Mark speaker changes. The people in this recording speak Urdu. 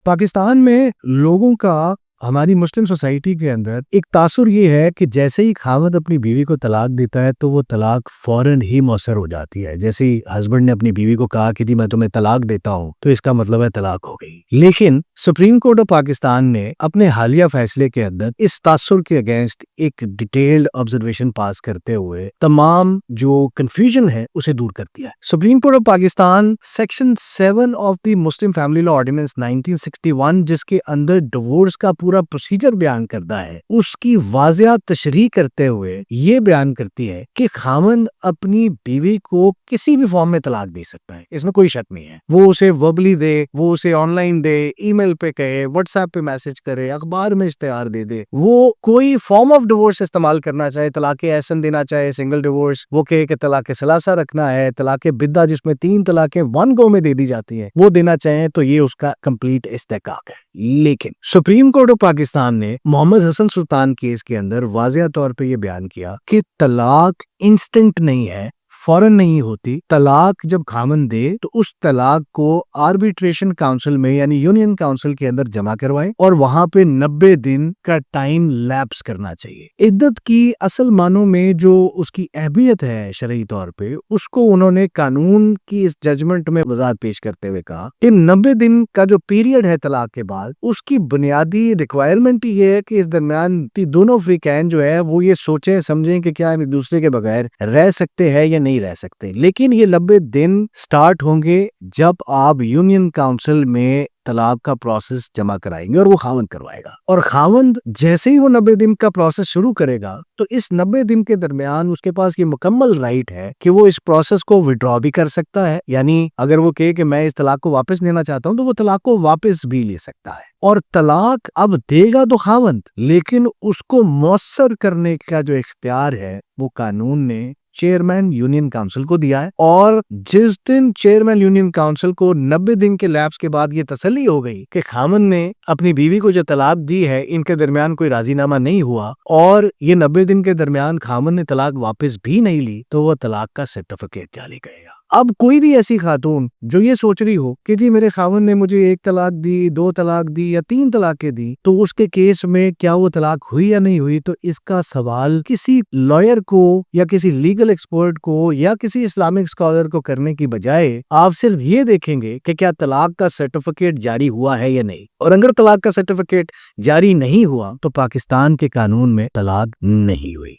Speaker 1: پاکستان میں لوگوں کا ہماری مسلم سوسائٹی کے اندر ایک تاثر یہ ہے کہ جیسے ہی خاوند اپنی بیوی کو طلاق دیتا ہے تو وہ طلاق فوراً ہی مؤثر ہو جاتی ہے. جیسے ہی ہسبینڈ نے اپنی بیوی کو کہا کہ جی میں تمہیں طلاق دیتا ہوں تو اس کا مطلب ہے طلاق ہو گئی. لیکن سپریم کورٹ آف پاکستان نے اپنے حالیہ فیصلے کے اندر اس تاثر کے اگینسٹ ایک ڈیٹیلڈ آبزرویشن پاس کرتے ہوئے تمام جو کنفیوژن ہے اسے دور کر دیا ہے. Supreme court of Pakistan section 7 of the Muslim family law ordinance 1961 جس کے اندر ڈیورس کا پورا پروسیجر بیان کرتا ہے اس کی واضح تشریح کرتے ہوئے یہ بیان کرتی ہے کہ خاوند اپنی بیوی کو کسی بھی فارم میں طلاق دے سکتا ہے. اس میں کوئی شک نہیں ہے. وہ اسے وربلی دے, وہ اسے آن لائن دے, ای میل پہ کہے, واٹس ایپ پہ میسج کرے, اخبار میں اشتہار دے دے, وہ کوئی فارم آف ڈیورس استعمال کرنا چاہے, طلاق احسن دینا چاہے, سنگل ڈیورس, وہ کہے کہ طلاق ثلاثہ رکھنا ہے, طلاق بدعہ جس میں 3 طلاقیں ون گو میں دے دی جاتی ہیں وہ دینا چاہیں تو یہ اس کا کمپلیٹ استحقاق ہے. لیکن سپریم کورٹ آف پاکستان نے محمد حسن سلطان کیس کے اندر واضح طور پہ یہ بیان کیا کہ طلاق انسٹنٹ نہیں ہے, فوراً نہیں ہوتی. طلاق جب خاوند دے تو اس طلاق کو آربیٹریشن کاؤنسل میں یعنی یونین کاؤنسل کے اندر جمع کروائے اور وہاں پہ 90 دن کا ٹائم لیپس کرنا چاہیے. عدت کی اصل معنوں میں جو اس کی اہمیت ہے شرعی طور پہ اس کو انہوں نے قانون کی اس ججمنٹ میں وضاحت پیش کرتے ہوئے کہا کہ 90 دن کا جو پیریڈ ہے طلاق کے بعد اس کی بنیادی ریکوائرمنٹ یہ ہے کہ اس درمیان دونوں فریقین جو ہے وہ یہ سوچیں سمجھیں کہ کیا ایک دوسرے کے بغیر رہ سکتے ہیں یا نہیں رہ سکتے. لیکن یہ 90 دن سٹارٹ ہوں گے جب آپ یونین کاؤنسل میں طلاق کا پروسیس جمع کرائیں گے اور وہ خاوند کروائے گا. اور خاوند جیسے ہی وہ 90 دن کا پروسیس شروع کرے گا تو اس 90 دن کے درمیان اس کے پاس یہ مکمل رائٹ ہے کہ وہ اس پروسیس کو وڈرا بھی کر سکتا ہے. یعنی اگر وہ کہے کہ میں اس طلاق کو واپس لینا چاہتا ہوں تو وہ طلاق کو واپس بھی لے سکتا ہے. اور طلاق اب دے گا تو خاوند, لیکن اس کو مؤثر کرنے کا جو اختیار ہے وہ قانون نے چیئرمین یونین کاؤنسل کو دیا ہے. اور جس دن چیئرمین یونین کاؤنسل کو 90 دن کے لیپس کے بعد یہ تسلی ہو گئی کہ خاوند نے اپنی بیوی کو جو طلاق دی ہے ان کے درمیان کوئی راضی نامہ نہیں ہوا اور یہ 90 دن کے درمیان خاوند نے طلاق واپس بھی نہیں لی تو وہ طلاق کا سرٹیفکیٹ جاری کرے گا. اب کوئی بھی ایسی خاتون جو یہ سوچ رہی ہو کہ جی میرے خاوند نے مجھے 1 طلاق دی, 2 طلاق دی یا 3 طلاقیں دی تو اس کے کیس میں کیا وہ طلاق ہوئی یا نہیں ہوئی, تو اس کا سوال کسی لائر کو یا کسی لیگل ایکسپرٹ کو یا کسی اسلامک اسکالر کو کرنے کی بجائے آپ صرف یہ دیکھیں گے کہ کیا طلاق کا سرٹیفکیٹ جاری ہوا ہے یا نہیں. اور اگر طلاق کا سرٹیفکیٹ جاری نہیں ہوا تو پاکستان کے قانون میں طلاق نہیں ہوئی.